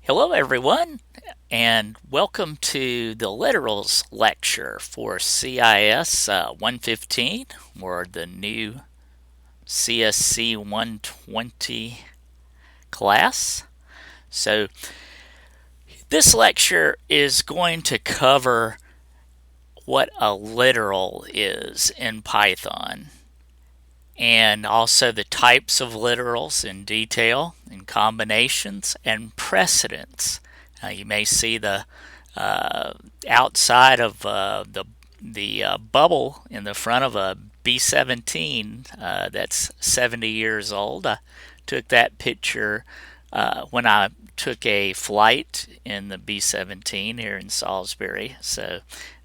Hello everyone, and welcome to the Literals lecture for CIS 115, or the new CSC-120 class. So this lecture is going to cover what a literal is in Python, and also the types of literals in detail, and combinations, and precedence. You may see the outside of the bubble in the front of a B-17 that's 70 years old. I took that picture when I took a flight in the B-17 here in Salisbury. So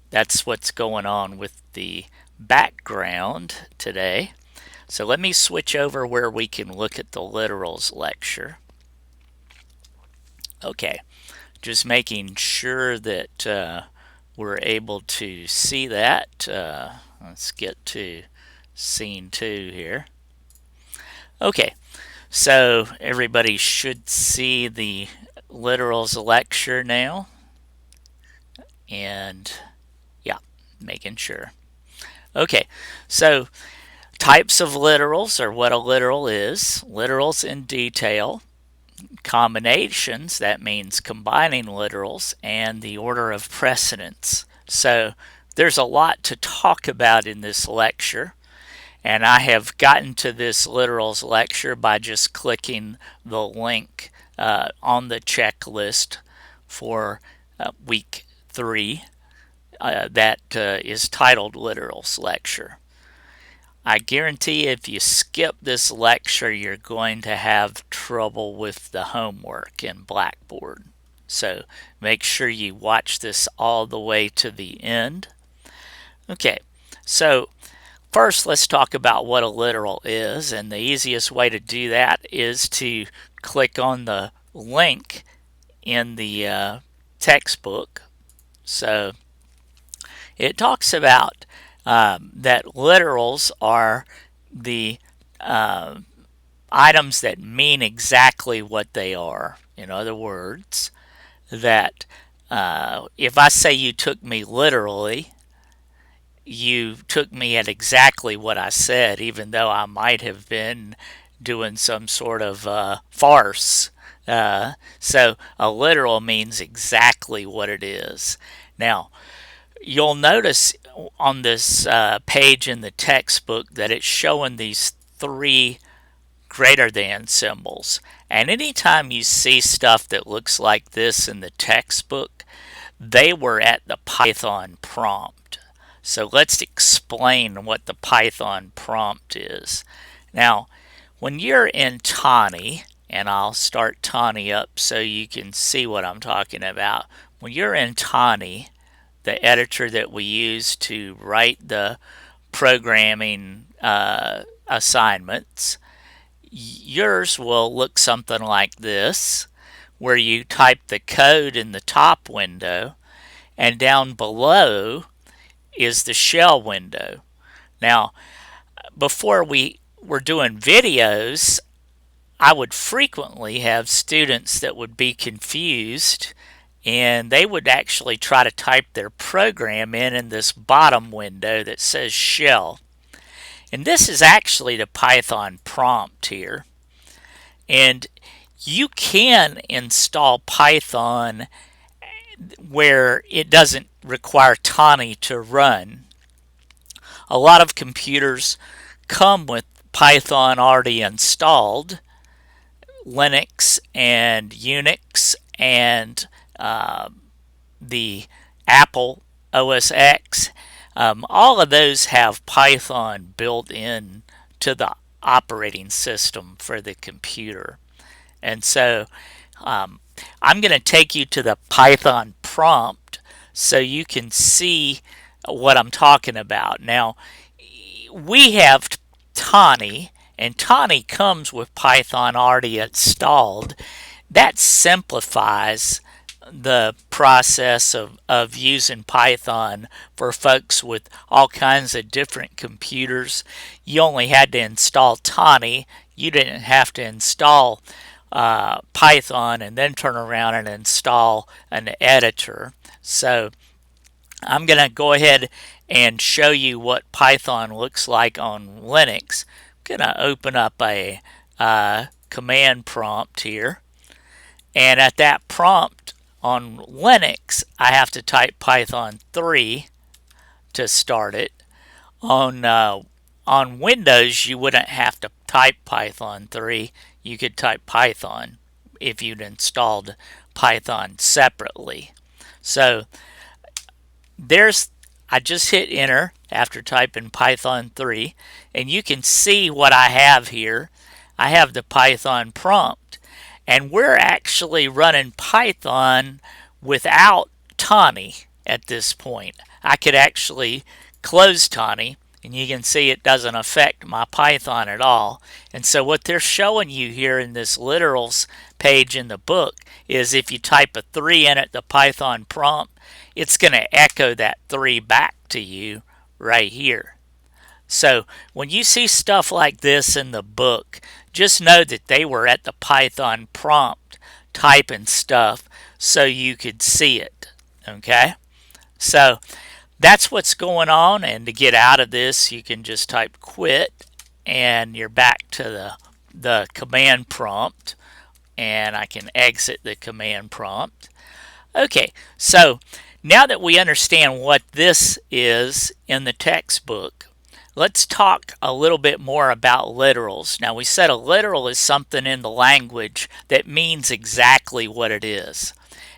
that's what's going on with the background today. So let me switch over where we can look at the literals lecture. Okay, just making sure that we're able to see that. Let's get to scene 2 here. Okay, so everybody should see the literals lecture now. And yeah, making sure. Okay, so types of literals, or what a literal is. Literals in detail. Combinations, that means combining literals, and the order of precedence. So there's a lot to talk about in this lecture, and I have gotten to this literals lecture by just clicking the link on the checklist for week 3 that is titled Literals Lecture. I guarantee if you skip this lecture, you're going to have trouble with the homework in Blackboard. So make sure you watch this all the way to the end. Okay, so first let's talk about what a literal is, and the easiest way to do that is to click on the link in the textbook. So it talks about that literals are the items that mean exactly what they are. In other words, that if I say you took me literally, you took me at exactly what I said, even though I might have been doing some sort of farce. So a literal means exactly what it is. Now, you'll notice on this page in the textbook that it's showing these 3 greater than symbols. And anytime you see stuff that looks like this in the textbook, they were at the Python prompt. So let's explain what the Python prompt is. Now, when you're in Tawny, and I'll start Tawny up so you can see what I'm talking about. When you're in Tawny, the editor that we use to write the programming assignments, yours will look something like this, where you type the code in the top window, and down below is the shell window. Now, before we were doing videos, I would frequently have students that would be confused, and they would actually try to type their program in this bottom window that says shell. And this is actually the Python prompt here. And you can install Python where it doesn't require Tawny to run. A lot of computers come with Python already installed. Linux and Unix and the Apple OS X, all of those have Python built in to the operating system for the computer. And so I'm going to take you to the Python prompt so you can see what I'm talking about. Now, we have Tawny, and Tawny comes with Python already installed. That simplifies the process of using Python for folks with all kinds of different computers. You only had to install Tawny. You didn't have to install Python and then turn around and install an editor. So I'm going to go ahead and show you what Python looks like on Linux. I'm going to open up a command prompt here. And at that prompt on Linux, I have to type Python 3 to start it. On Windows, you wouldn't have to type Python 3. You could type Python if you'd installed Python separately. So I just hit enter after typing Python 3, and you can see what I have here. I have the Python prompt, and we're actually running Python without Tawny at this point. I could actually close Tawny, and you can see it doesn't affect my Python at all. And so what they're showing you here in this literals page in the book is if you type a 3 in at the Python prompt, it's going to echo that 3 back to you right here. So when you see stuff like this in the book, just know that they were at the Python prompt typing stuff so you could see it. Okay? So that's what's going on, and to get out of this, you can just type quit, and you're back to the command prompt, and I can exit the command prompt. Okay, so now that we understand what this is in the textbook, let's talk a little bit more about literals. Now, we said a literal is something in the language that means exactly what it is.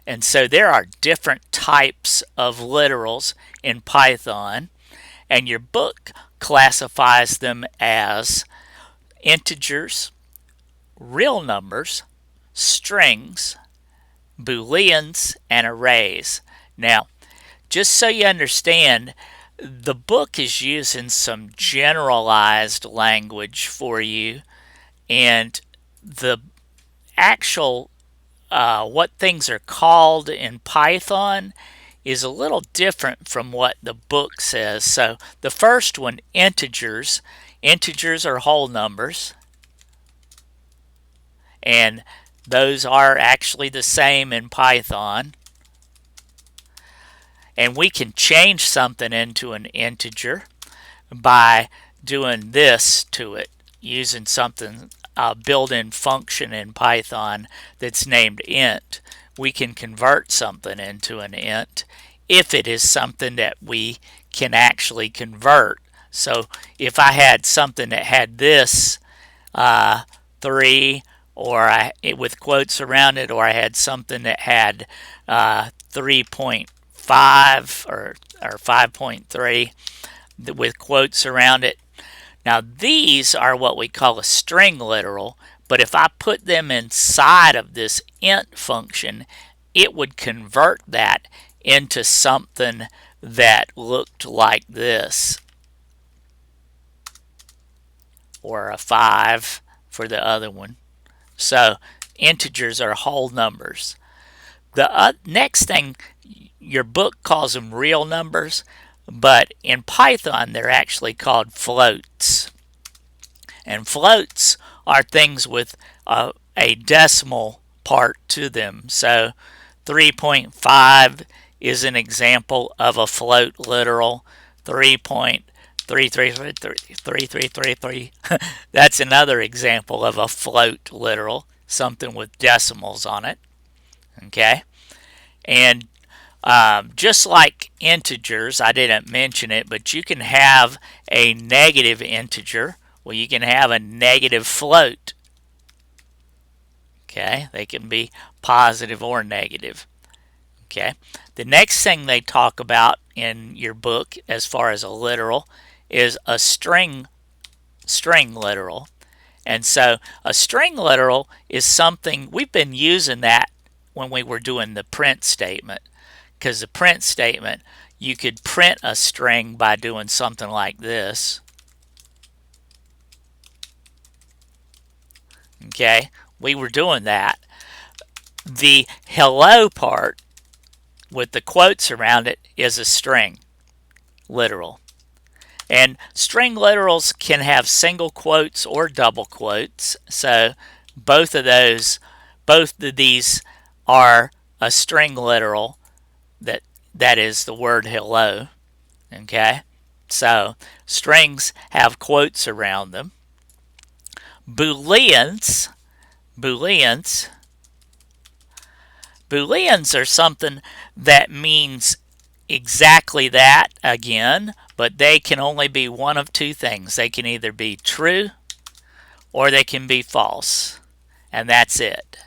And so there are different types of literals in Python, and your book classifies them as integers, real numbers, strings, Booleans, and arrays. Now, just so you understand, the book is using some generalized language for you, and the actual what things are called in Python is a little different from what the book says. So the first one, integers. Integers are whole numbers, and those are actually the same in Python. And we can change something into an integer by doing this to it, using something, a built-in function in Python that's named int. We can convert something into an int if it is something that we can actually convert. So if I had something that had this 3 with quotes around it, or I had something that had 3.5 or 5.3 with quotes around it. Now these are what we call a string literal, but if I put them inside of this int function, it would convert that into something that looked like this, or a 5 for the other one. So integers are whole numbers. The next thing, your book calls them real numbers, but in Python they're actually called floats. And floats are things with a decimal part to them. So 3.5 is an example of a float literal. 3.3333, that's another example of a float literal, something with decimals on it. Okay, and just like integers, I didn't mention it, but you can have a negative integer. Well, you can have a negative float. Okay, they can be positive or negative. Okay, the next thing they talk about in your book as far as a literal is a string literal. And so a string literal is something, we've been using that when we were doing the print statement, because the print statement, you could print a string by doing something like this. Okay, we were doing that. The hello part with the quotes around it is a string literal. And string literals can have single quotes or double quotes. So both of these are a string literal that is the word hello. Okay, so strings have quotes around them. Booleans, Booleans, Booleans are something that means exactly that again, but they can only be one of two things. They can either be true or they can be false, and that's it.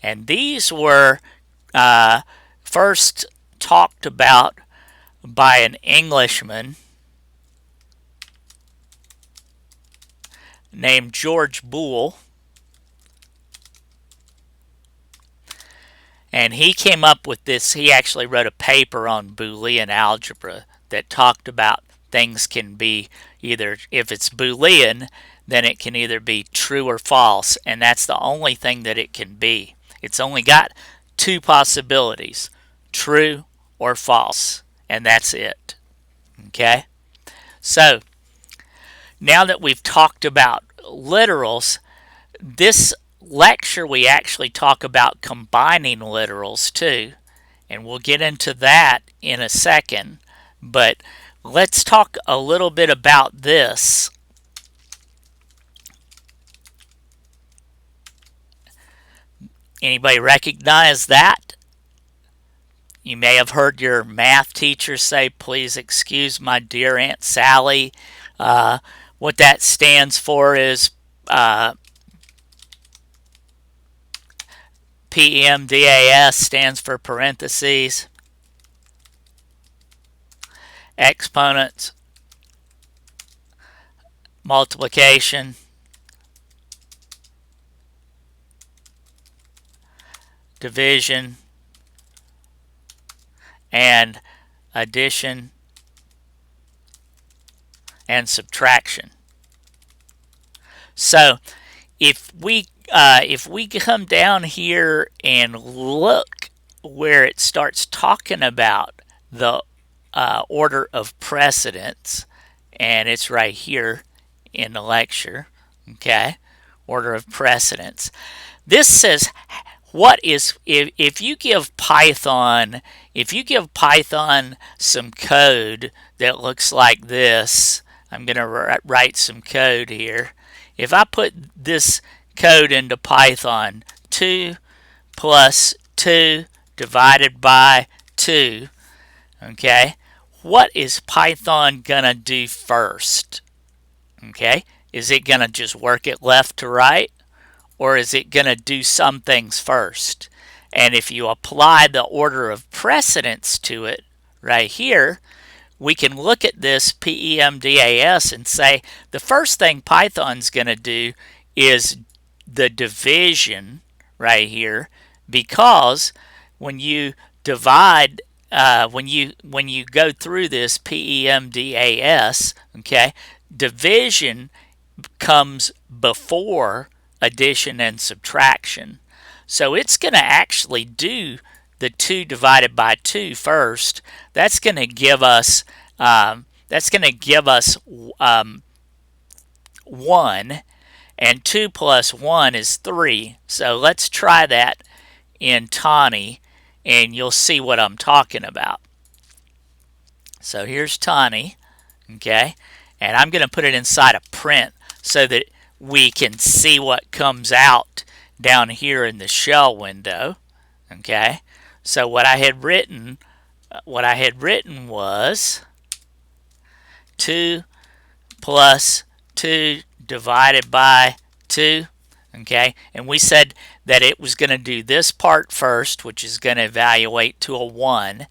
And these were first talked about by an Englishman named George Boole, and he came up with this. He actually wrote a paper on Boolean algebra that talked about things can be either, if it's Boolean, then it can either be true or false, and that's the only thing that it can be. It's only got two possibilities, true or false, and that's it. Okay? So, now that we've talked about literals, this lecture we actually talk about combining literals too, and we'll get into that in a second, but let's talk a little bit about this. Anybody recognize that? You may have heard your math teacher say, please excuse my dear Aunt Sally. What that stands for is PEMDAS stands for parentheses, exponents, multiplication, division, and addition and subtraction. So if we come down here and look where it starts talking about the order of precedence, and it's right here in the lecture, okay, order of precedence. This says what is, if you give Python some code that looks like this. I'm going to write some code here. If I put this code into Python, 2 plus 2 divided by 2, okay, what is Python going to do first? Okay, is it going to just work it left to right, or is it going to do some things first? And if you apply the order of precedence to it right here, we can look at this PEMDAS and say the first thing Python's going to do is the division right here, because when you divide, when you go through this PEMDAS, okay, division comes before addition and subtraction. So it's going to actually do the 2 divided by 2 first. That's going to give us 1, and 2 plus 1 is 3. So let's try that in Tani, and you'll see what I'm talking about. So here's Tani, okay, and I'm going to put it inside a print so that we can see what comes out down here in the shell window. Okay, so what I had written was 2 plus 2 divided by 2. Okay, and we said that it was going to do this part first, which is going to evaluate to a 1,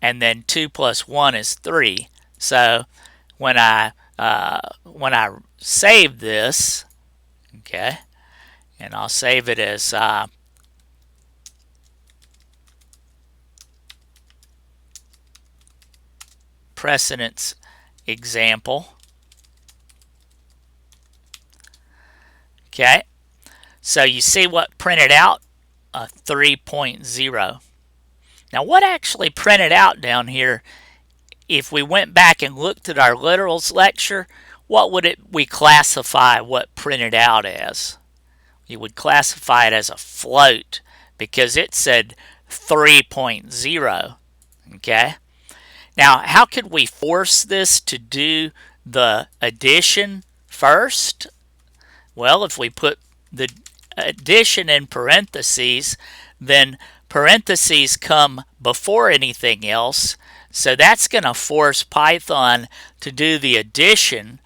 and then 2 plus 1 is 3. So when I save this, okay, and I'll save it as precedence example. Okay, so you see what printed out? A 3.0. Now what actually printed out down here, if we went back and looked at our literals lecture, what would we classify what printed out as? you would classify it as a float because it said 3.0. Okay? Now, how could we force this to do the addition first? Well, if we put the addition in parentheses, then parentheses come before anything else. So that's going to force Python to do the addition.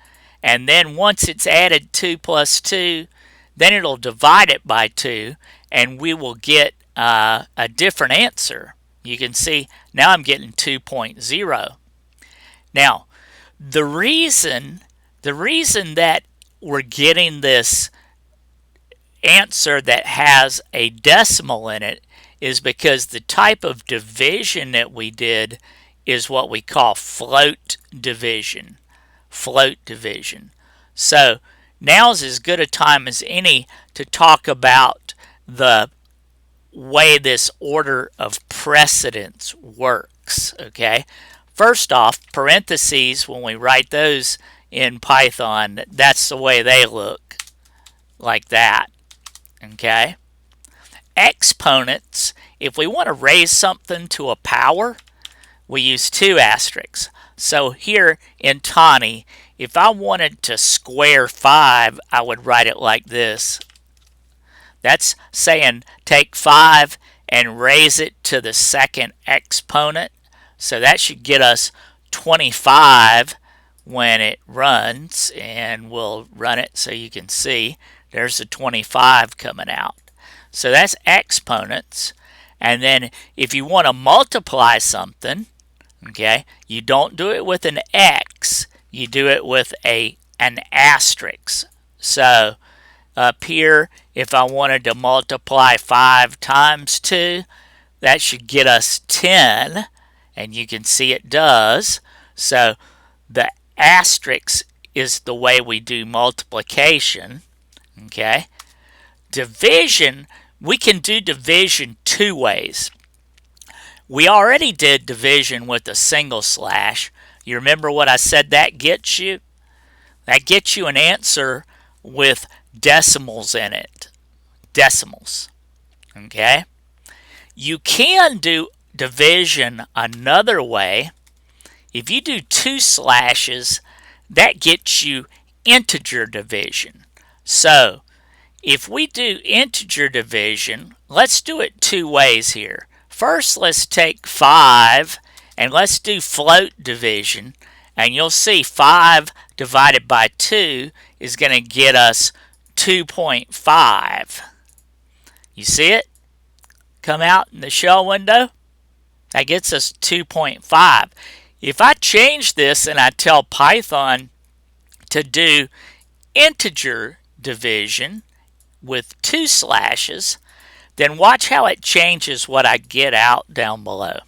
And then once it's added 2 plus 2, then it'll divide it by 2, and we will get a different answer. You can see now I'm getting 2.0. Now, the reason that we're getting this answer that has a decimal in it is because the type of division that we did is what we call float division. Float division. So now's as good a time as any to talk about the way this order of precedence works. Okay, first off, parentheses, when we write those in Python, that's the way they look, like that. Okay, exponents, if we want to raise something to a power, we use 2 asterisks. So here in Tawny, if I wanted to square 5, I would write it like this. That's saying take 5 and raise it to the second exponent. So that should get us 25 when it runs, and we'll run it so you can see there's the 25 coming out. So that's exponents. And then if you want to multiply something, okay, you don't do it with an X, you do it with an asterisk. So up here, if I wanted to multiply 5 times 2, that should get us 10, and you can see it does. So the asterisk is the way we do multiplication. Okay, division, we can do division 2 ways. We already did division with a single slash. You remember what I said that gets you? That gets you an answer with decimals in it. Decimals. Okay? You can do division another way. If you do 2 slashes, that gets you integer division. So, if we do integer division, let's do it 2 ways here. First, let's take 5 and let's do float division, and you'll see 5 divided by 2 is going to get us 2.5. You see it come out in the shell window? That gets us 2.5. If I change this and I tell Python to do integer division with 2 slashes, then watch how it changes what I get out down below.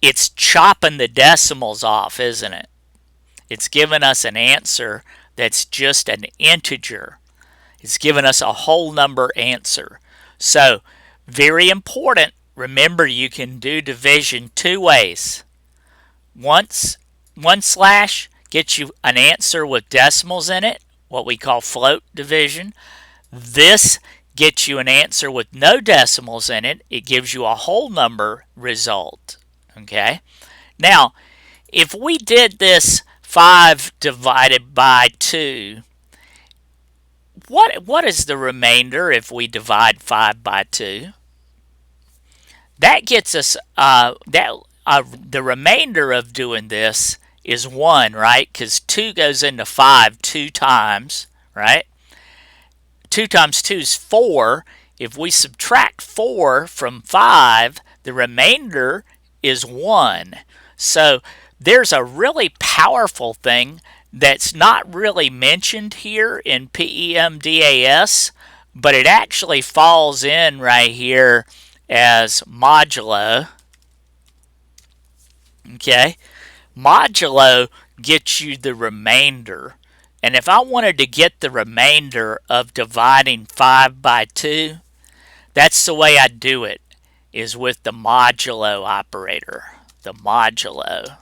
It's chopping the decimals off, isn't it? It's giving us an answer that's just an integer. It's giving us a whole number answer. So, very important, remember you can do division 2 ways. Once, 1 slash gets you an answer with decimals in it, what we call float division. This gets you an answer with no decimals in it. It gives you a whole number result. Okay? Now, if we did this 5 divided by 2, what is the remainder if we divide 5 by 2? That gets us, the remainder of doing this is 1, right? Because 2 goes into 5 2 times, right? 2 times 2 is 4. If we subtract 4 from 5, the remainder is 1. So there's a really powerful thing that's not really mentioned here in PEMDAS, but it actually falls in right here as modulo. Okay? Modulo gets you the remainder. And if I wanted to get the remainder of dividing 5 by 2, that's the way I do it, is with the modulo operator. The modulo.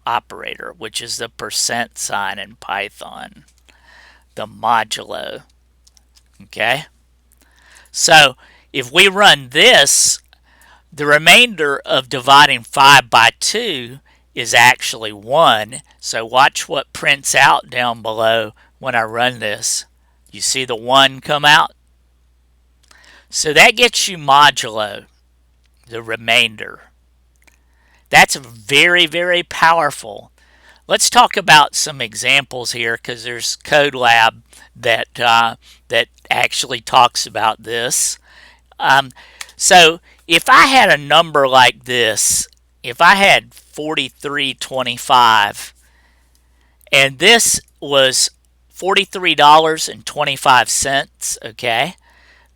operator, which is the percent sign in Python, the modulo. Okay? So if we run this, the remainder of dividing 5 by 2 is actually 1. So watch what prints out down below when I run this. You see the 1 come out? So that gets you modulo, the remainder. That's very, very powerful. Let's talk about some examples here because there's Code Lab that actually talks about this. So if I had a number like this, if I had 43.25 and this was $43.25, okay?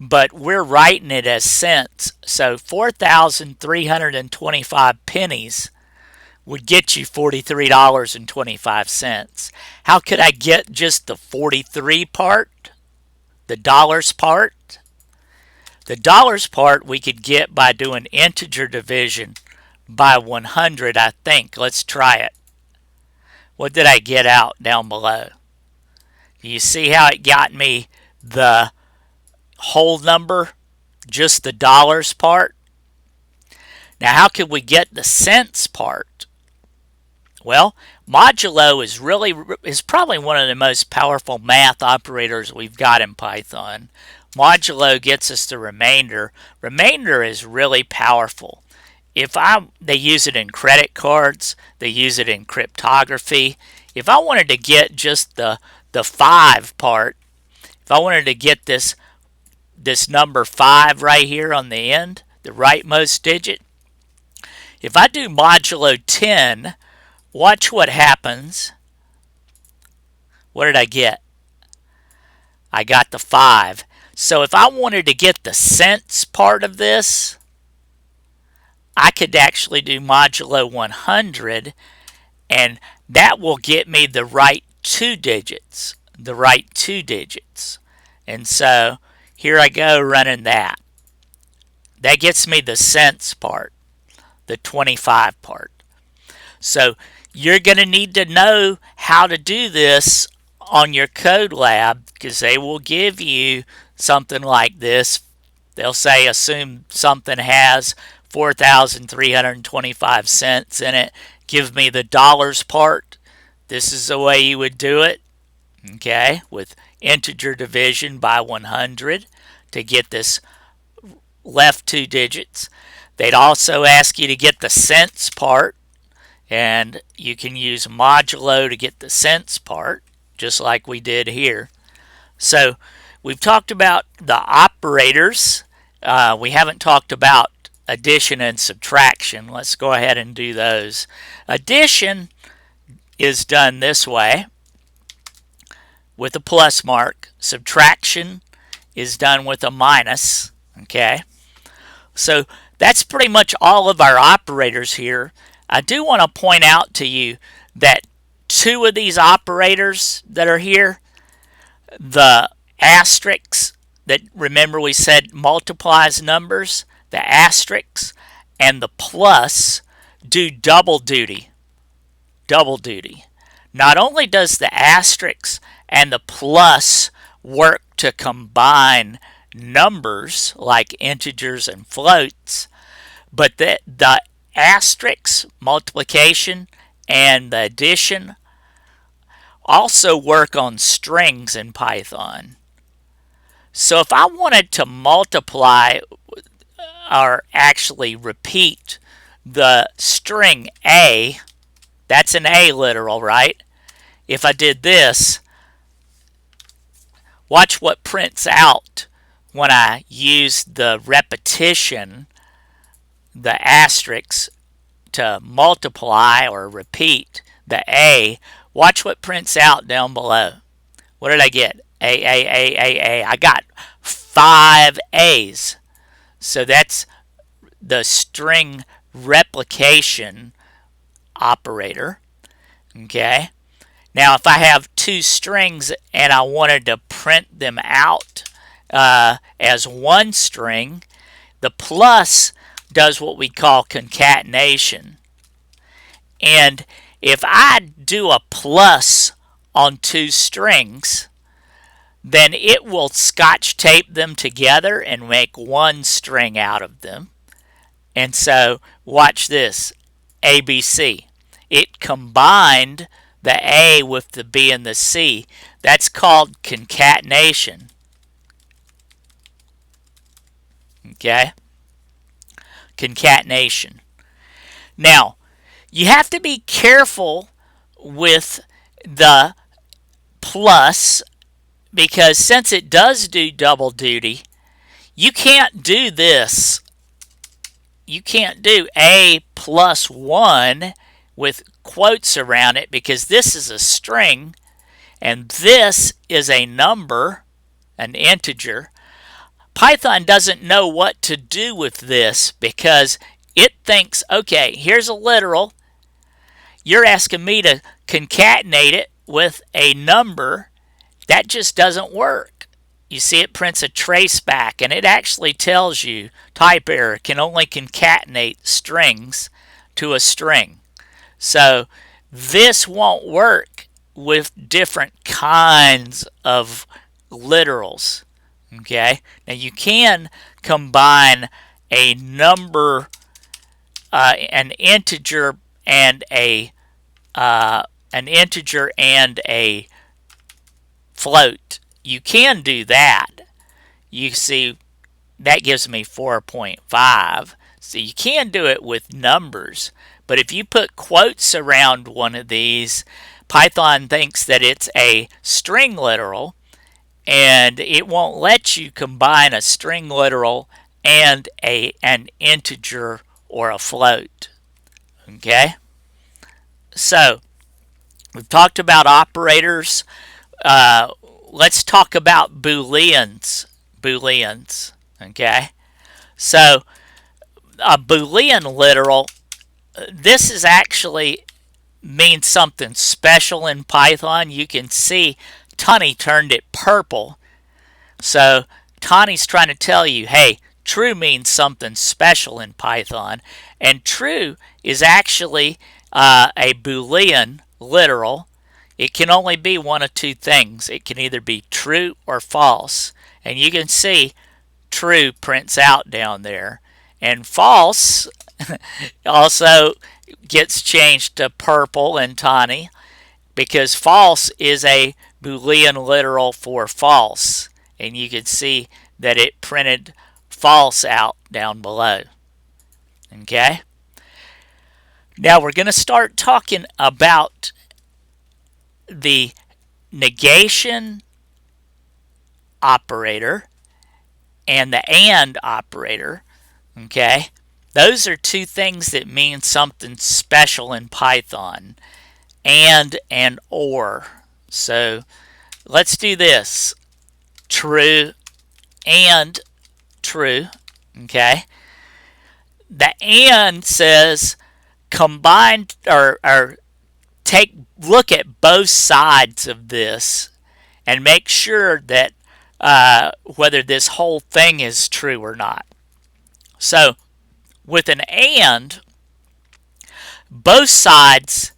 But we're writing it as cents, so 4,325 pennies would get you $43.25. How could I get just the 43 part, the dollars part? The dollars part we could get by doing integer division by 100, I think. Let's try it. What did I get out down below? You see how it got me the whole number, just the dollars part? Now, how could we get the cents part? Well, modulo is probably one of the most powerful math operators we've got in Python. Modulo gets us the remainder. Remainder is really powerful. They use it in credit cards, they use it in cryptography. If I wanted to get just the 5 part, if I wanted to get this number 5 right here on the end, the rightmost digit, if I do modulo 10, watch what happens. What did I get? I got the 5. So if I wanted to get the cents part of this, I could actually do modulo 100, and that will get me the right 2 digits. The right 2 digits. And so here I go running that. That gets me the cents part, the 25 part. So you're going to need to know how to do this on your code lab because they will give you something like this. They'll say assume something has 4,325 cents in it. Give me the dollars part. This is the way you would do it, okay, with integer division by 100 to get this left 2 digits. They'd also ask you to get the cents part, and you can use modulo to get the cents part, just like we did here. So we've talked about the operators. We haven't talked about addition and subtraction. Let's go ahead and do those. Addition is done this way with a plus mark. Subtraction is done with a minus. Okay, so that's pretty much all of our operators here. I do want to point out to you that 2 of these operators that are here, the asterisk that, remember we said multiplies numbers, the asterisk and the plus do double duty. Double duty. Not only does the asterisk and the plus work to combine numbers like integers and floats, but the asterisk, multiplication, and the addition also work on strings in Python. So if I wanted to multiply or actually repeat the string A, that's an A literal, right? If I did this, watch what prints out when I use the repetition, the asterisk, to multiply or repeat the A. Watch what prints out down below. What did I get? A. I got 5 A's. So that's the string replication operator. Okay. Now if I have 2 strings and I wanted to print them out as one string, the plus does what we call concatenation. And if I do a plus on two strings, then it will scotch tape them together and make one string out of them. And so watch this, ABC. It combined the A with the B and the C. That's called concatenation. Okay? Concatenation. Now, you have to be careful with the plus, because since it does do double duty, you can't do this. You can't do A plus 1 with quotes around it, because this is a string and this is a number, an integer. Python doesn't know what to do with this because it thinks, okay, here's a literal. You're asking me to concatenate it with a number. That just doesn't work. You see, it prints a trace back, and it actually tells you type error, can only concatenate strings to a string. So this won't work with different kinds of literals. Okay, now you can combine a number, an integer and a float. You can do that. You see, that gives me 4.5. So you can do it with numbers. But if you put quotes around one of these, Python thinks that it's a string literal, and it won't let you combine a string literal and an integer or a float. Okay? So, we've talked about operators. Let's talk about Booleans. Booleans. Okay? So, a Boolean literal, this is actually means something special in Python. You can see Tani turned it purple. So Tani's trying to tell you, hey, true means something special in Python. And true is actually a Boolean literal. It can only be one of two things. It can either be true or false. And you can see true prints out down there. And false also gets changed to purple in Tani, because false is a Boolean literal for false. And you can see that it printed false out down below. Okay? Now we're going to start talking about the negation operator and the and operator. Okay? Those are two things that mean something special in Python. And or. So let's do this. True and true. Okay? The and says combine or look at both sides of this and make sure that whether this whole thing is true or not. So with an and, both sides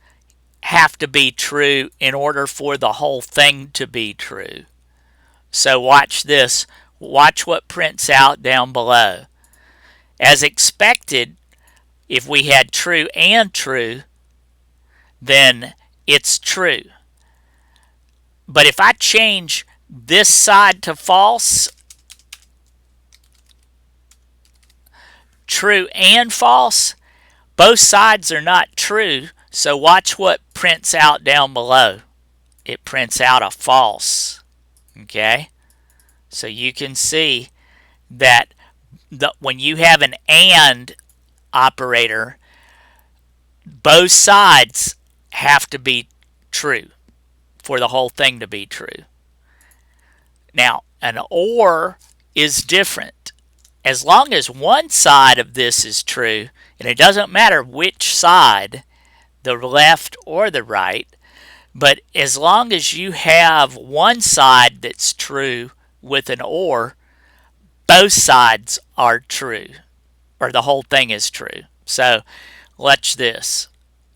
have to be true in order for the whole thing to be true. So watch this. Watch what prints out down below. As expected, if we had true and true, then it's true. But if I change this side to false, true and false, both sides are not true. So watch what prints out down below. It prints out a false. Okay? So you can see that when you have an and operator, both sides have to be true for the whole thing to be true. Now, an or is different. As long as one side of this is true, and it doesn't matter which side, the left or the right, but as long as you have one side that's true with an or, both sides are true, or the whole thing is true. So watch this.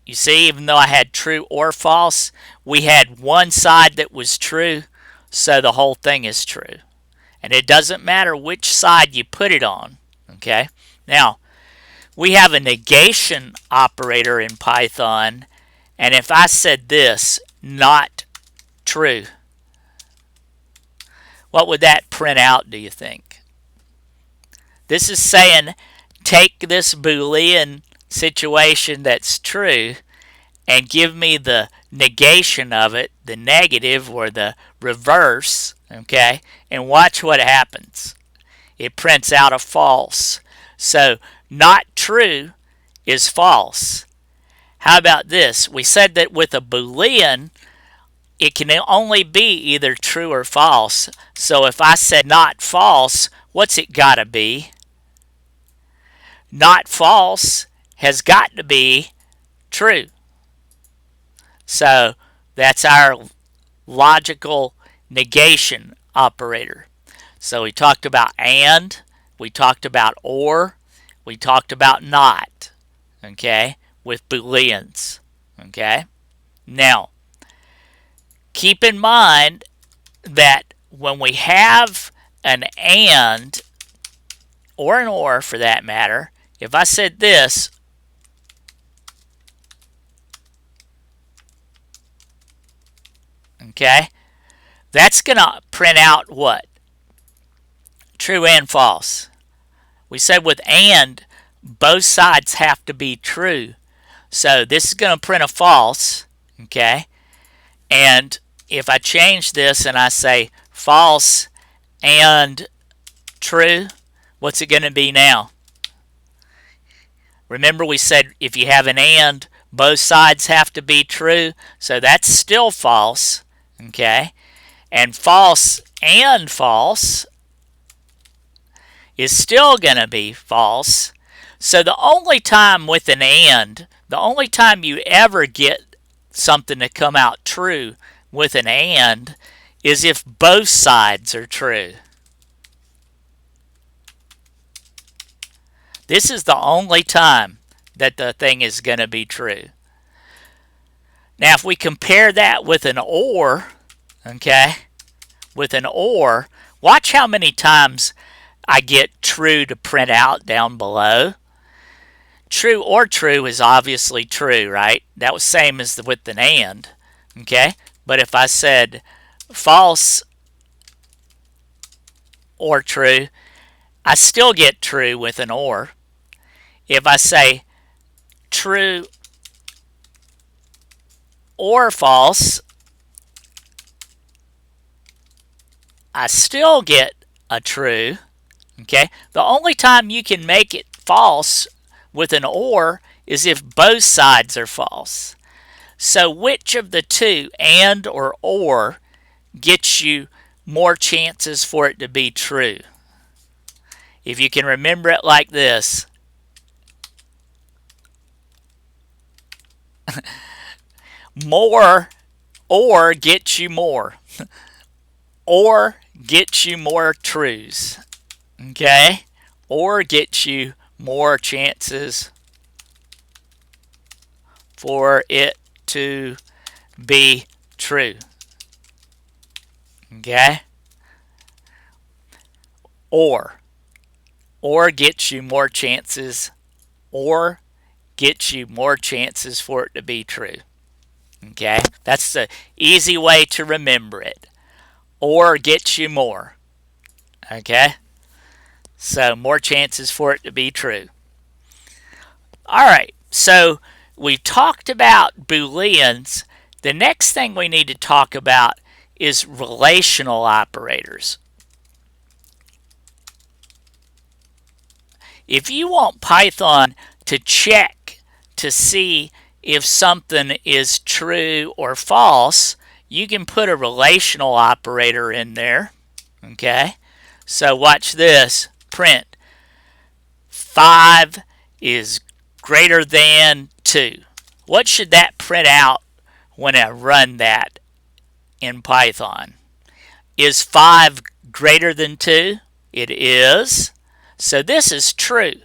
You see, even though I had true or false, we had one side that was true, so the whole thing is true. And it doesn't matter which side you put it on. Okay? Now, we have a negation operator in Python, and if I said this, not true, what would that print out, do you think? This is saying, take this Boolean situation that's true and give me the negation of it, the negative or the reverse, okay? And watch what happens. It prints out a false. So, not true is false. How about this? We said that with a Boolean, it can only be either true or false. So if I said not false, what's it got to be? Not false has got to be true. So that's our logical negation operator. So we talked about and, we talked about or, we talked about not, okay, with Booleans, okay? Now, keep in mind that when we have an and, or an or for that matter, if I said this, okay, that's going to print out what? True and false. We said with and, both sides have to be true. So this is going to print a false, okay? And if I change this and I say false and true, what's it going to be now? Remember we said if you have an and, both sides have to be true, so that's still false, okay? And false and false is still going to be false. So the only time with an and, the only time you ever get something to come out true with an and is if both sides are true. This is the only time that the thing is going to be true. Now if we compare that with an or, okay, with an or, watch how many times I get true to print out down below. True or true is obviously true, right? That was same as with an and, okay? But if I said false or true, I still get true with an or. If I say true or false, I still get a true, okay? The only time you can make it false with an or is if both sides are false. So which of the two, and or, gets you more chances for it to be true? If you can remember it like this. More or gets you more. Or gets you more trues. Okay? Or gets you more chances for it to be true. Okay? Or gets you more chances, or gets you more chances for it to be true. Okay? That's the easy way to remember it. Or gets you more. Okay? So more chances for it to be true. Alright, so we've talked about Booleans. The next thing we need to talk about is relational operators. If you want Python to check to see if something is true or false, you can put a relational operator in there. Okay? So watch this. Print 5 is greater than 2. What should that print out when I run that in Python? Is 5 greater than 2? It is. So this is true.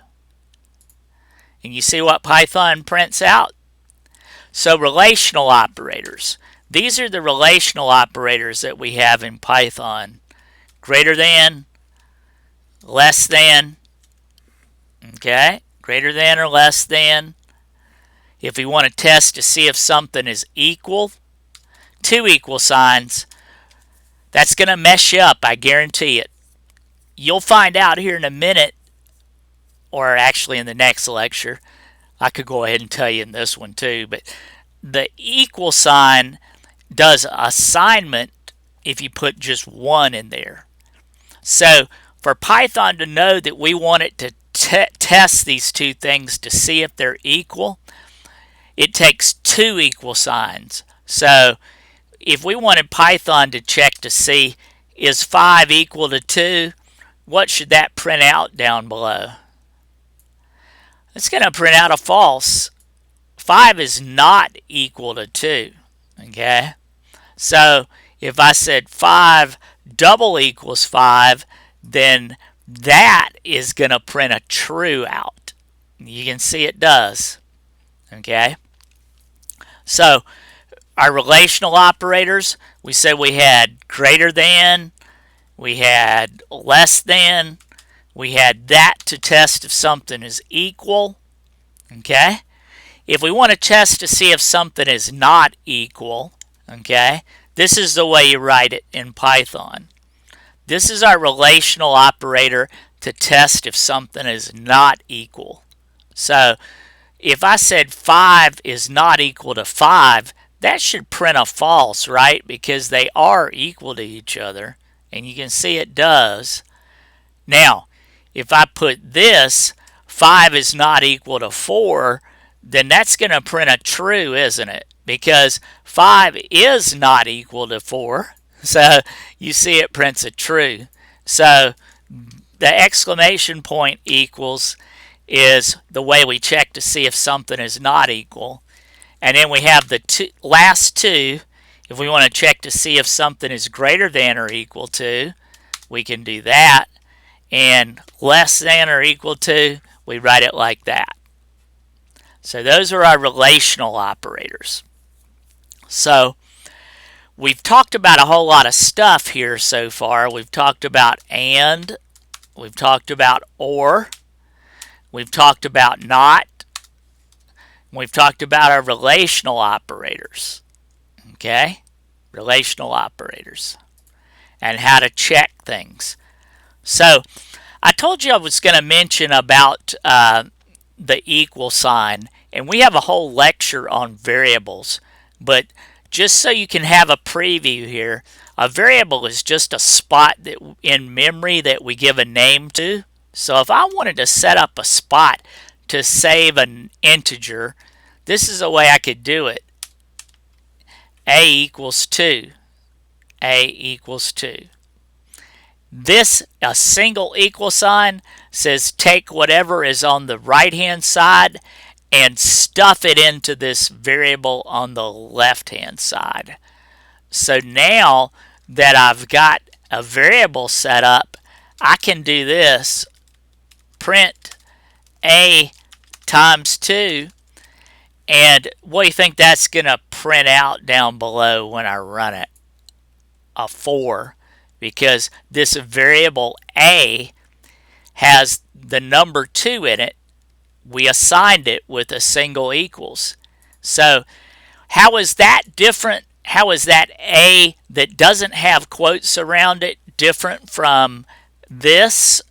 And you see what Python prints out? So relational operators. These are the relational operators that we have in Python. Greater than, less than, okay? Greater than or less than. If we want to test to see if something is equal, two equal signs, that's going to mess you up, I guarantee it. You'll find out here in a minute, or actually in the next lecture. I could go ahead and tell you in this one too, but the equal sign does assignment if you put just one in there. So for Python to know that we want it to test these two things to see if they're equal, it takes two equal signs. So if we wanted Python to check to see is 5 equal to 2, what should that print out down below? It's going to print out a false. 5 is not equal to 2. Okay? So if I said 5 double equals 5, then that is going to print a true out. You can see it does. Okay? So our relational operators, we said we had greater than, we had less than, we had that to test if something is equal. Okay? If we want to test to see if something is not equal, okay, this is the way you write it in Python. This is our relational operator to test if something is not equal. So if I said 5 is not equal to 5, that should print a false, right? Because they are equal to each other, and you can see it does. Now, if I put this, 5 is not equal to 4, then that's going to print a true, isn't it? Because 5 is not equal to 4. So you see it prints a true. So the exclamation point equals is the way we check to see if something is not equal. And then we have the last two. If we want to check to see if something is greater than or equal to, we can do that. And less than or equal to, we write it like that. So those are our relational operators. So we've talked about a whole lot of stuff here so far. We've talked about and, we've talked about or, we've talked about not, we've talked about our relational operators. Okay? Relational operators. And how to check things. So I told you I was going to mention about the equal sign, and we have a whole lecture on variables, but just so you can have a preview here, a variable is just a spot that in memory that we give a name to. So if I wanted to set up a spot to save an integer, this is a way I could do it. A equals 2. A equals 2. This, a single equal sign, says take whatever is on the right hand side and stuff it into this variable on the left hand side. So now that I've got a variable set up, I can do this, print A times 2, and what do you think that's going to print out down below when I run it? A 4. Because this variable A has the number 2 in it. We assigned it with a single equals. So how is that different? How is that A that doesn't have quotes around it different from this?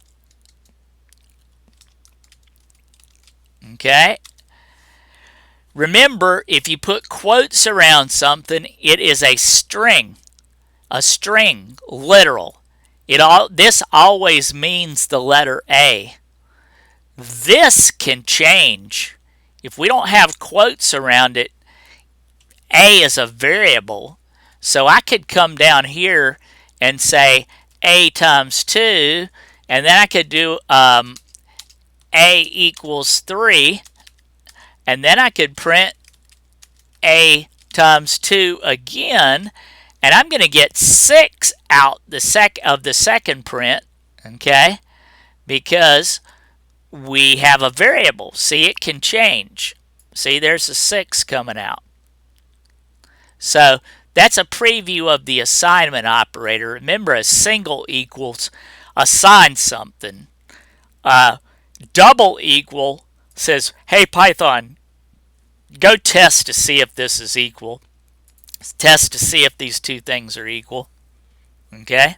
Okay. Remember, if you put quotes around something, it is a string. A string, literal. This always means the letter A. This can change. If we don't have quotes around it, A is a variable. So I could come down here and say A times 2, and then I could do A equals 3, and then I could print A times 2 again, and I'm going to get 6 out of the second print, okay, because we have a variable. See, it can change. See, there's a 6 coming out. So that's a preview of the assignment operator. Remember, a single equals assign something. Double equal says, hey Python, go test to see if this is equal. Test to see if these two things are equal. Okay?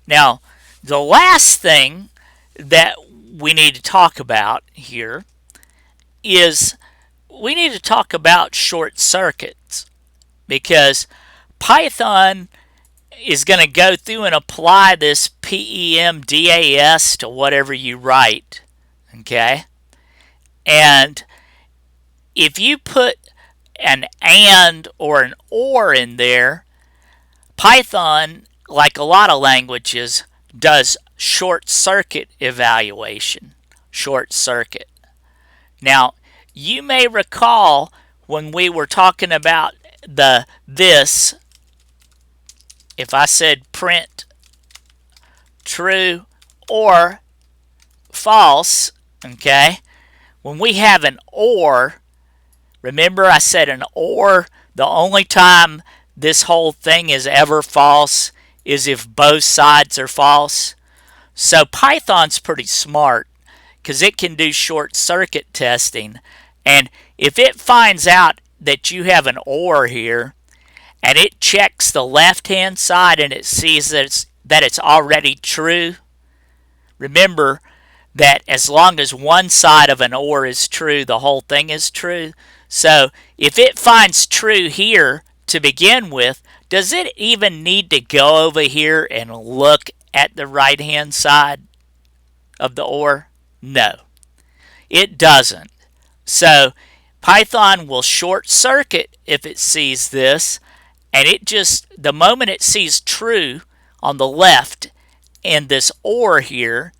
Now, the last thing that we need to talk about here is we need to talk about short circuits, because Python is going to go through and apply this PEMDAS to whatever you write. Okay? And if you put an AND or an OR in there, Python, like a lot of languages, does short circuit evaluation. Short circuit. Now, you may recall when we were talking about this, if I said print true or false, okay, when we have an OR, remember I said an OR, the only time this whole thing is ever false is if both sides are false. So Python's pretty smart because it can do short circuit testing, and if it finds out that you have an OR here and it checks the left hand side and it sees that it's already true, remember that as long as one side of an OR is true, the whole thing is true. So if it finds true here to begin with, does it even need to go over here and look at the right hand side of the OR? No, it doesn't. So Python will short circuit if it sees this, and it just, the moment it sees true on the left and this OR here,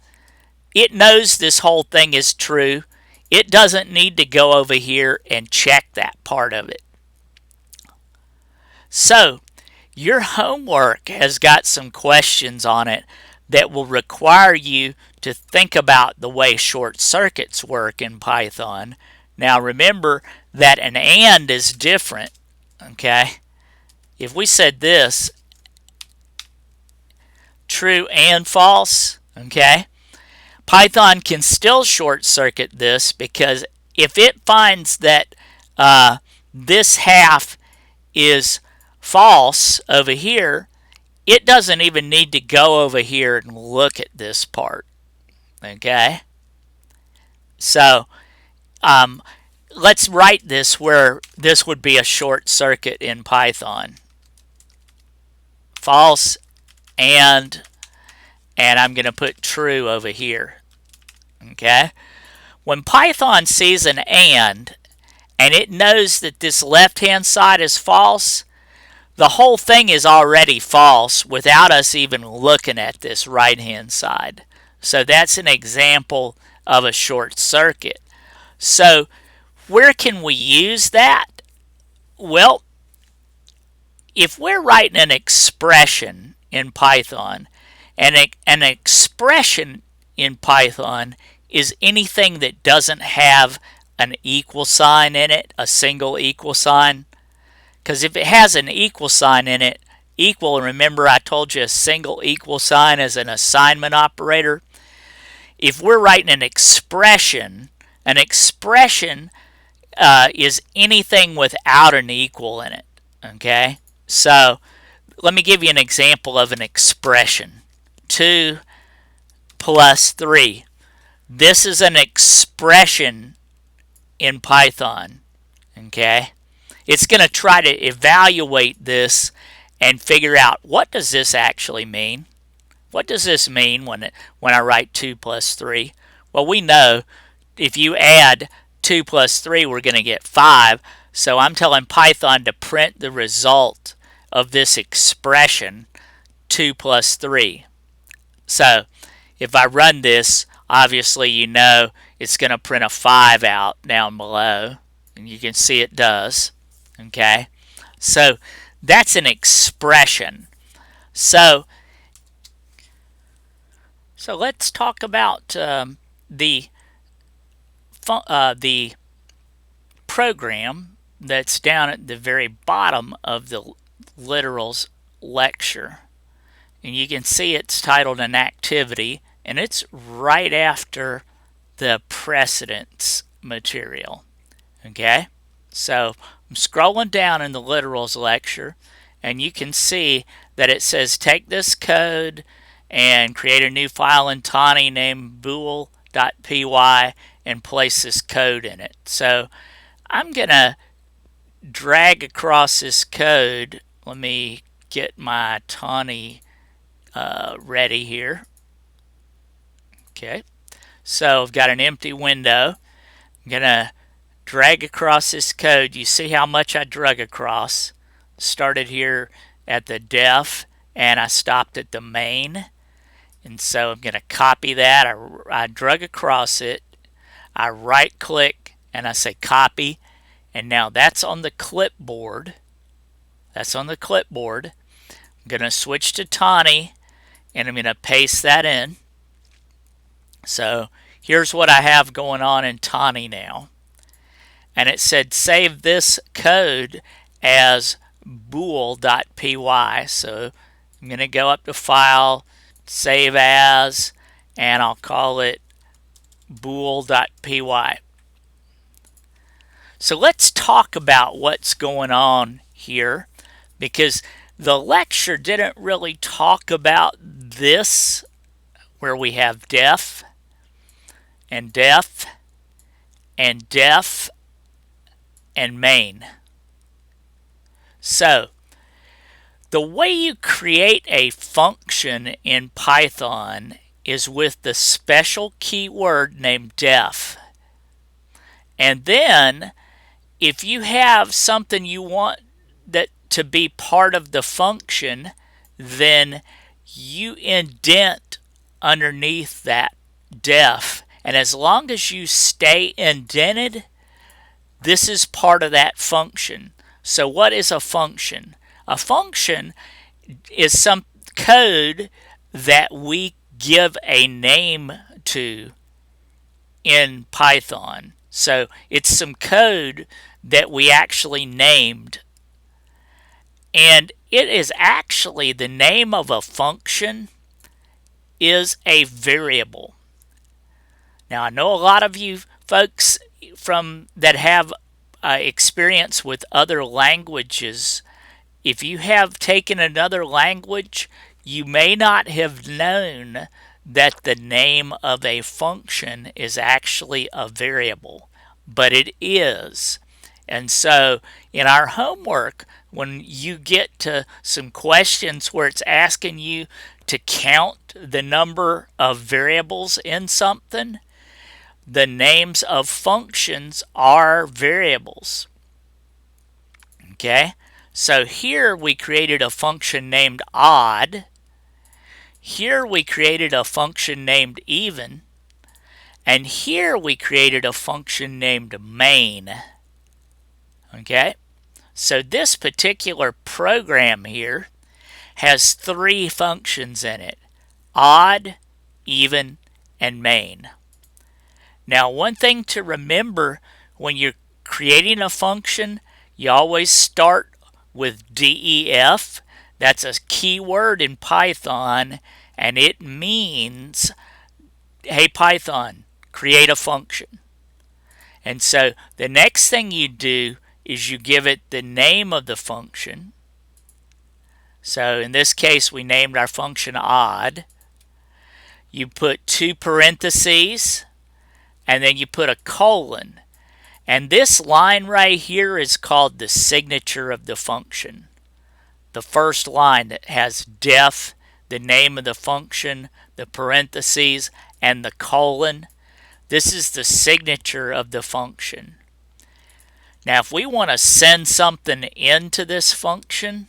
it knows this whole thing is true. It doesn't need to go over here and check that part of it. So your homework has got some questions on it that will require you to think about the way short circuits work in Python. Now remember that an AND is different, okay? If we said this, true and false, okay, Python can still short circuit this, because if it finds that this half is false over here, it doesn't even need to go over here and look at this part. Okay? So let's write this where this would be a short circuit in Python. False and I'm going to put true over here. Okay? When Python sees an and it knows that this left-hand side is false, the whole thing is already false without us even looking at this right-hand side. So that's an example of a short circuit. So where can we use that? Well, if we're writing an expression in Python, and an expression in Python is anything that doesn't have an equal sign in it, a single equal sign. Because if it has an equal sign in it, equal, remember I told you a single equal sign is an assignment operator. If we're writing an expression is anything without an equal in it. Okay? So let me give you an example of an expression. 2 plus 3. This is an expression in Python. Okay? It's going to try to evaluate this and figure out, what does this actually mean? What does this mean when I write 2 plus 3? Well, we know if you add 2 plus 3, we're going to get 5. So I'm telling Python to print the result of this expression, 2 plus 3. So if I run this, obviously you know it's going to print a 5 out down below. And you can see it does. Okay, so that's an expression. So let's talk about the program that's down at the very bottom of the literals lecture. And you can see it's titled an activity, and it's right after the precedence material. Okay, so I'm scrolling down in the literals lecture, and you can see that it says take this code and create a new file in Tawny named bool.py and place this code in it. So I'm going to drag across this code. Let me get my Tawny ready here. Okay, so I've got an empty window. I'm going to drag across this code. You see how much I drug across. Started here at the def and I stopped at the main. And so I'm going to copy that. I drug across it. I right click and I say copy. And now that's on the clipboard. That's on the clipboard. I'm going to switch to Tawny and I'm going to paste that in. So here's what I have going on in Tawny now. And it said save this code as bool.py. So I'm going to go up to File, Save As, and I'll call it bool.py. So let's talk about what's going on here, because the lecture didn't really talk about this, where we have def and def and def and main. So the way you create a function in Python is with the special keyword named def. And then if you have something you want that to be part of the function, then you indent underneath that def. And as long as you stay indented, this is part of that function. So what is a function? A function is some code that we give a name to in Python. So it's some code that we actually named. And it is actually, the name of a function is a variable. Now I know a lot of you folks that have experience with other languages. If you have taken another language, you may not have known that the name of a function is actually a variable, but it is. And so in our homework, when you get to some questions where it's asking you to count the number of variables in something, the names of functions are variables. Okay, so here we created a function named odd. Here we created a function named even. And here we created a function named main. Okay, so this particular program here has three functions in it: odd, even, and main. Now, one thing to remember when you're creating a function, you always start with def. That's a keyword in Python, and it means, hey Python, create a function. And so the next thing you do is you give it the name of the function. So in this case, we named our function odd. You put 2 parentheses, and then you put a colon. And this line right here is called the signature of the function. The first line that has def, the name of the function, the parentheses, and the colon. This is the signature of the function. Now if we want to send something into this function,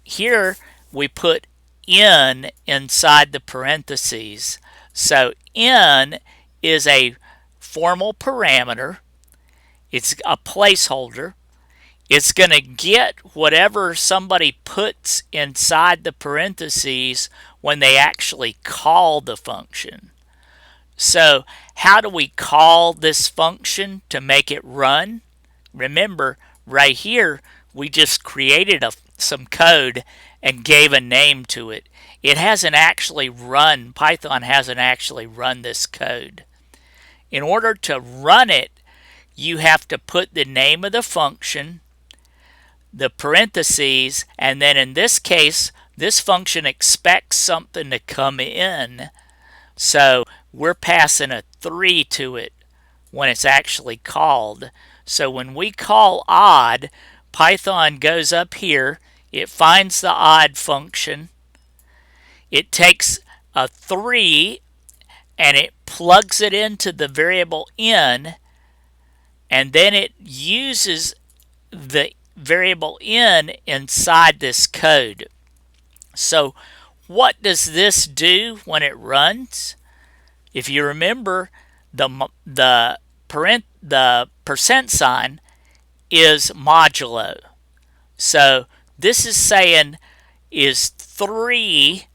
here we put in inside the parentheses. So in is a formal parameter. It's a placeholder. It's going to get whatever somebody puts inside the parentheses when they actually call the function. So how do we call this function to make it run? Remember, right here, we just created some code and gave a name to it. It hasn't actually run, Python hasn't actually run this code. In order to run it, you have to put the name of the function, the parentheses, and then in this case, this function expects something to come in. So we're passing a 3 to it when it's actually called. So when we call odd, Python goes up here, it finds the odd function, it takes a 3 and it plugs it into the variable n, and then it uses the variable n inside this code. So what does this do when it runs? If you remember, the percent sign is modulo. So this is saying, is 3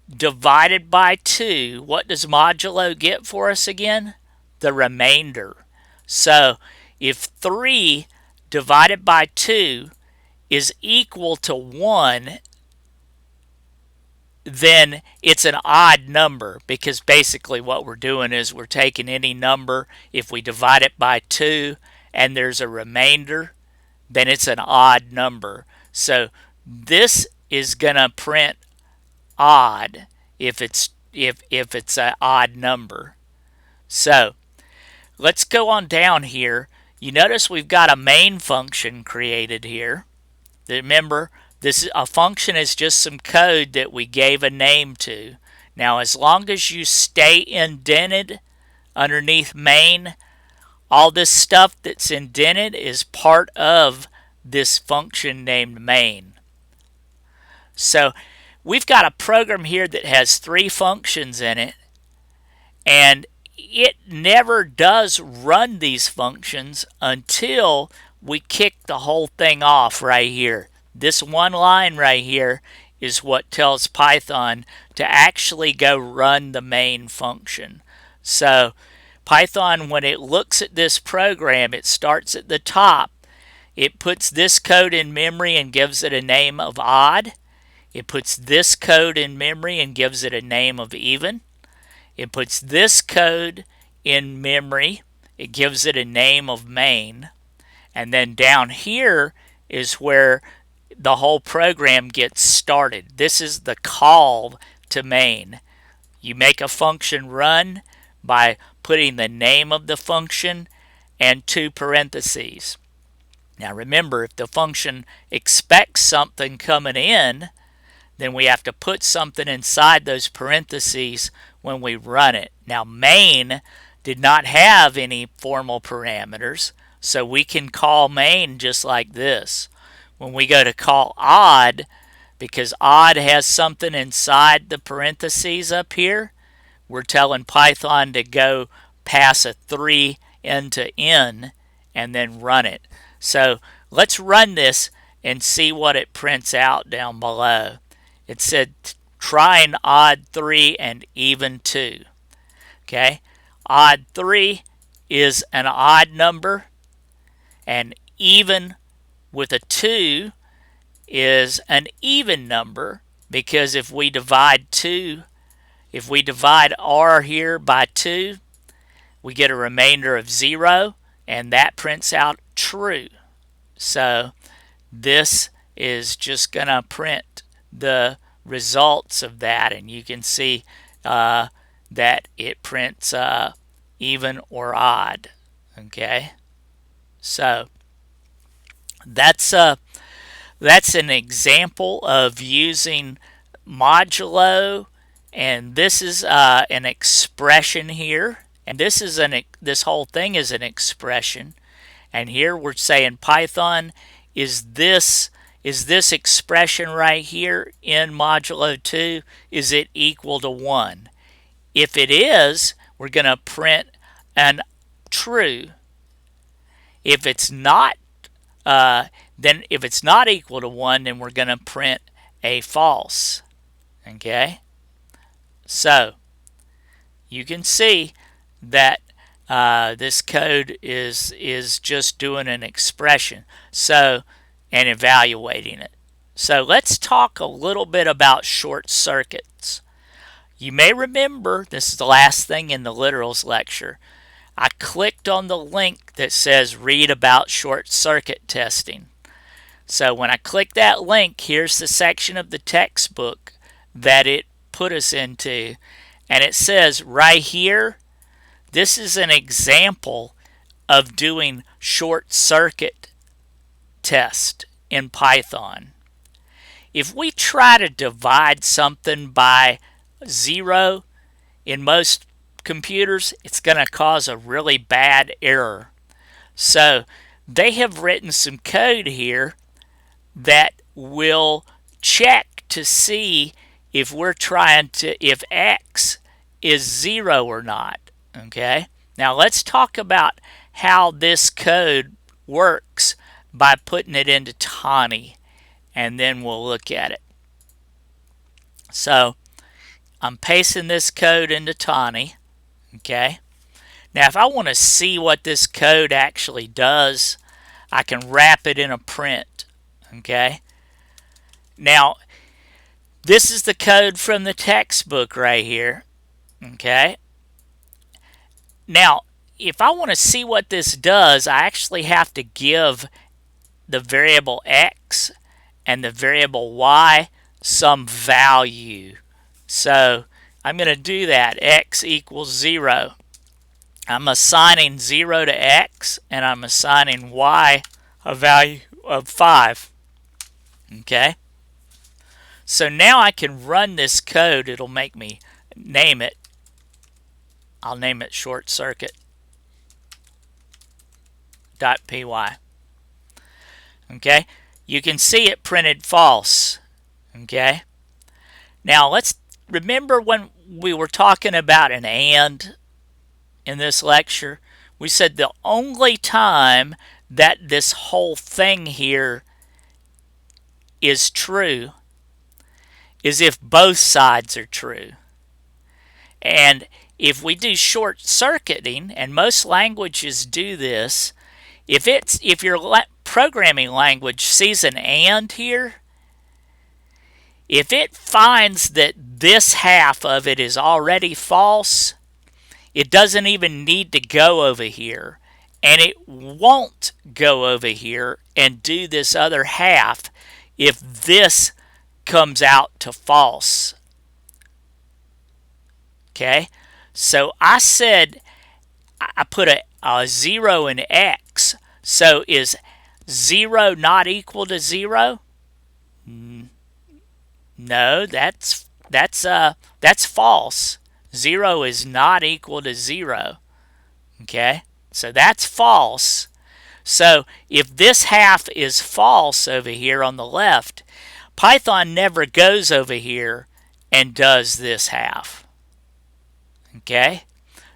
divided by 2. What does modulo get for us again? The remainder. So if 3 divided by 2 is equal to 1, then it's an odd number, because basically what we're doing is we're taking any number, if we divide it by 2 and there's a remainder, then it's an odd number. So this is going to print odd if it's an odd number. So let's go on down here. You notice we've got a main function created here. Remember, a function is just some code that we gave a name to. Now, as long as you stay indented underneath main, all this stuff that's indented is part of this function named main. So we've got a program here that has 3 functions in it, and it never does run these functions until we kick the whole thing off right here. This one line right here is what tells Python to actually go run the main function. So Python, when it looks at this program, it starts at the top. It puts this code in memory and gives it a name of odd. It puts this code in memory and gives it a name of even. It puts this code in memory. It gives it a name of main. And then down here is where the whole program gets started. This is the call to main. You make a function run by putting the name of the function and 2 parentheses. Now remember, if the function expects something coming in, then we have to put something inside those parentheses when we run it. Now main did not have any formal parameters, so we can call main just like this. When we go to call odd, because odd has something inside the parentheses up here, we're telling Python to go pass a 3 into n and then run it. So let's run this and see what it prints out down below. It said trying odd 3 and even 2. Okay, odd 3 is an odd number, and even with a 2 is an even number, because if we divide r here by 2, we get a remainder of 0, and that prints out true. So this is just going to print the results of that, and you can see that it prints even or odd. Okay, so that's an example of using modulo, and this is an expression here, and this whole thing is an expression. And here we're saying, Python, is this expression right here in modulo 2, is it equal to 1? If it is, we're going to print an true. If it's not, if it's not equal to 1, then we're going to print a false. Okay? So you can see that This code is just doing an expression, so, and evaluating it. So let's talk a little bit about short circuits. You may remember, this is the last thing in the literals lecture, I clicked on the link that says read about short circuit testing. So when I click that link, here's the section of the textbook that it put us into, and it says right here, this is an example of doing short circuit test in Python. If we try to divide something by 0 in most computers, it's going to cause a really bad error. So they have written some code here that will check to see if we're trying to, if x is 0 or not. Okay? Now let's talk about how this code works by putting it into Tawny, and then we'll look at it. So I'm pasting this code into Tawny. Okay? Now if I want to see what this code actually does, I can wrap it in a print. Okay? Now this is the code from the textbook right here. Okay? Now if I want to see what this does, I actually have to give the variable x and the variable y some value. So I'm going to do that. X equals 0. I'm assigning 0 to x, and I'm assigning y a value of 5. Okay? So now I can run this code. It'll make me name it. I'll name it short circuit.py. Okay? You can see it printed false. Okay? Now let's remember when we were talking about an and in this lecture, we said the only time that this whole thing here is true is if both sides are true. And if we do short circuiting, and most languages do this, if your programming language sees an and here, if it finds that this half of it is already false, it doesn't even need to go over here, and it won't go over here and do this other half if this comes out to false. Okay, so I said I put a 0 in x, so is 0 not equal to 0? No, that's false. 0 is not equal to 0. Okay, so that's false. So if this half is false over here on the left, Python never goes over here and does this half. Okay,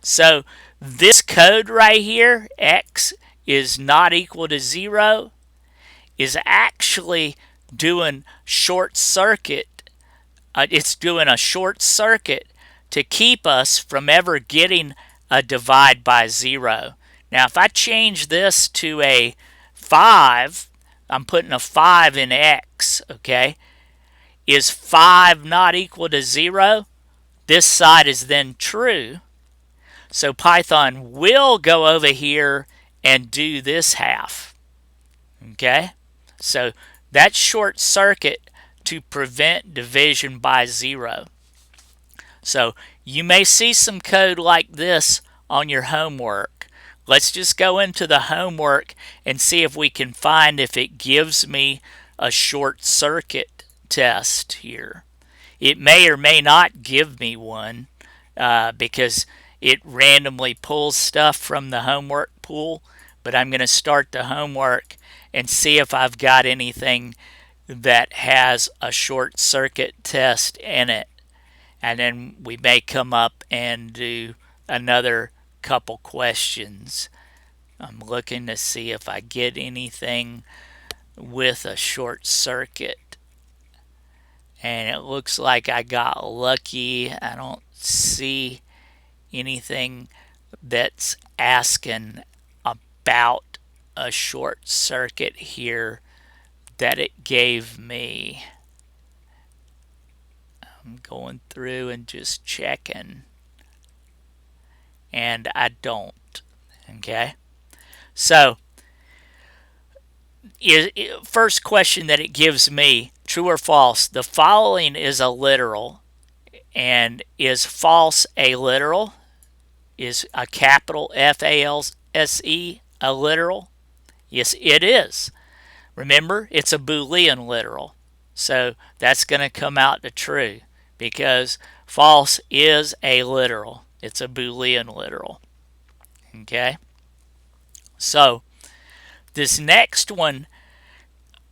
so this code right here, x is not equal to 0, is actually doing short circuit. It's doing a short circuit to keep us from ever getting a divide by 0. Now if I change this to a 5, I'm putting a 5 in x, okay? Is 5 not equal to 0? This side is then true. So Python will go over here and do this half. Okay? So that's short circuit to prevent division by 0. So you may see some code like this on your homework. Let's just go into the homework and see if we can find if it gives me a short circuit test here. It may or may not give me one because it randomly pulls stuff from the homework pool, but I'm going to start the homework and see if I've got anything that has a short circuit test in it. And then we may come up and do another couple questions. I'm looking to see if I get anything with a short circuit. And it looks like I got lucky. I don't see anything that's asking about a short circuit here that it gave me. I'm going through and just checking, and I don't. Okay, so first question that it gives me, true or false, the following is a literal. And is false a literal? Is a capital F-A-L-S-E a literal? Yes, it is. Remember, it's a Boolean literal. So that's going to come out to true because false is a literal. It's a Boolean literal. Okay? So this next one,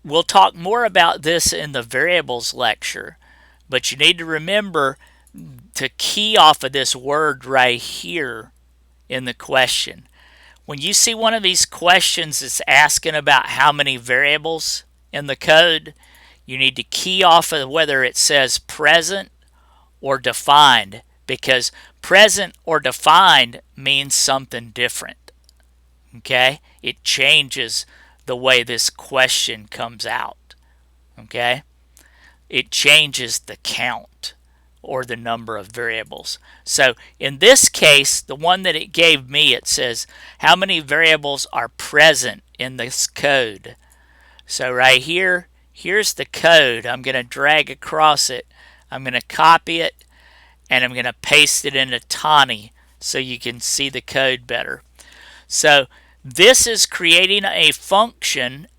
we'll talk more about this in the variables lecture, but you need to remember to key off of this word right here in the question. When you see one of these questions that's asking about how many variables in the code, you need to key off of whether it says present or defined, because present or defined means something different. Okay? It changes the way this question comes out. Okay? It changes the count or the number of variables. So in this case, the one that it gave me, it says how many variables are present in this code. So right here, here's the code. I'm going to drag across it. I'm going to copy it, and I'm going to paste it into Tani so you can see the code better. So this is creating a function.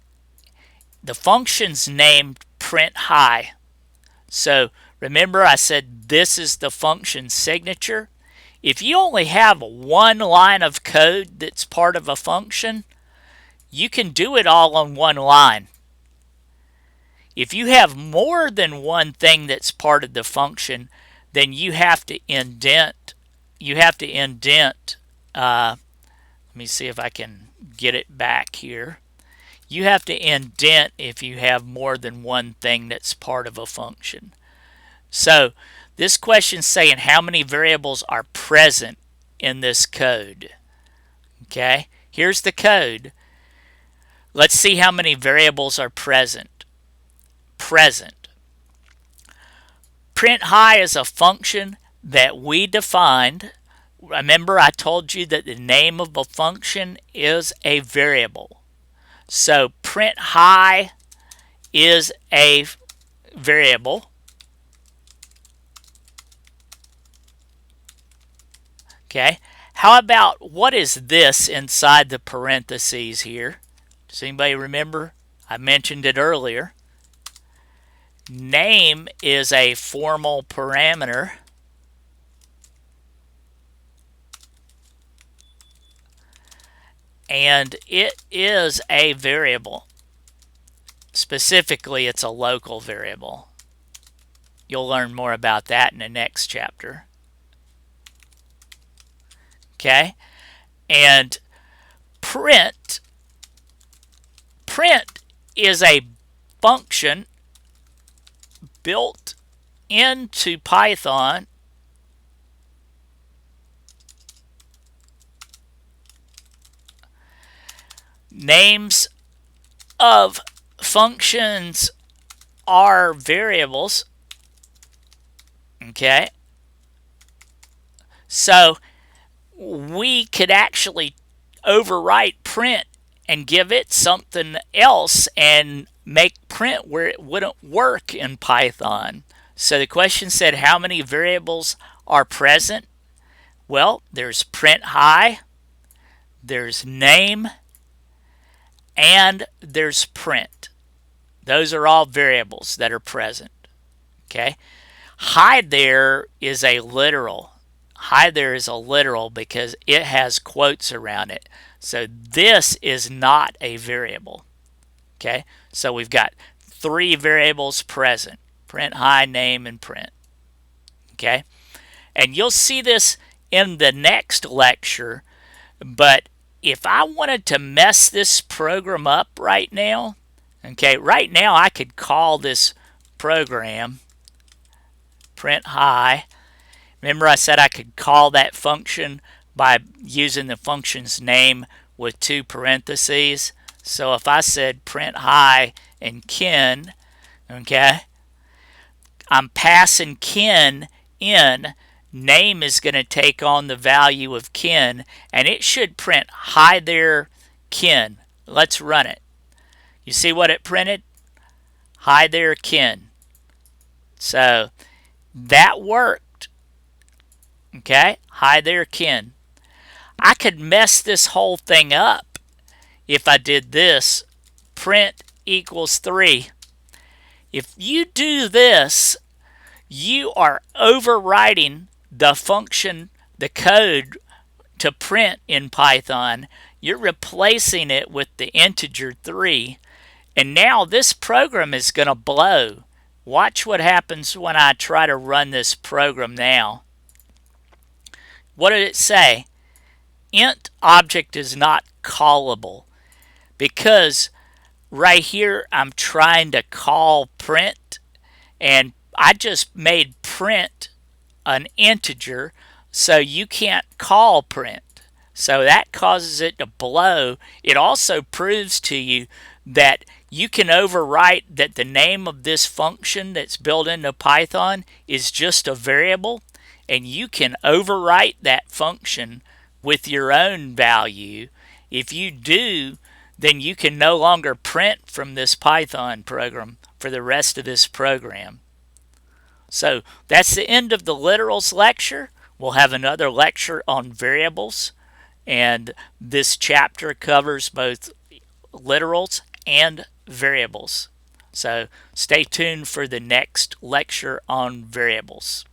The function's named print high. So remember I said this is the function signature. If you only have one line of code that's part of a function, you can do it all on one line. If you have more than one thing that's part of the function, then you have to indent. Let me see if I can get it back here. You have to indent if you have more than one thing that's part of a function. So this question's saying how many variables are present in this code. Okay, here's the code. Let's see how many variables are present. Present. Print high is a function that we defined. Remember I told you that the name of a function is a variable. So print high is a variable. Okay, how about what is this inside the parentheses here? Does anybody remember? I mentioned it earlier. Name is a formal parameter. And it is a variable. Specifically, it's a local variable. You'll learn more about that in the next chapter. Okay? And print is a function built into Python names of functions are variables. Okay, so we could actually overwrite print and give it something else and make print where it wouldn't work in Python. So the question said how many variables are present? Well, there's print high, there's name, and there's print. Those are all variables that are present. Okay, hide there is a literal. Hide there is a literal because it has quotes around it. So this is not a variable. Okay, so we've got three variables present: print high, name, and print. Okay, and you'll see this in the next lecture, but if I wanted to mess this program up right now, okay, right now I could call this program print high. Remember I said I could call that function by using the function's name with 2 parentheses. So if I said print hi and Ken, okay, I'm passing Ken in. Name is going to take on the value of Ken, and it should print hi there Ken. Let's run it. You see what it printed? Hi there Ken. So that worked. Okay, hi there Ken. I could mess this whole thing up if I did this, print equals 3. If you do this, you are overwriting the function, the code to print in Python. You're replacing it with the integer 3, and now this program is going to blow. Watch what happens when I try to run this program now. What did it say? Int object is not callable, because right here I'm trying to call print, and I just made print an integer, so you can't call print. So that causes it to blow. It also proves to you that you can overwrite that the name of this function that's built into Python is just a variable, and you can overwrite that function with your own value. If you do, then you can no longer print from this Python program for the rest of this program. So that's the end of the literals lecture. We'll have another lecture on variables, and this chapter covers both literals and variables. So stay tuned for the next lecture on variables.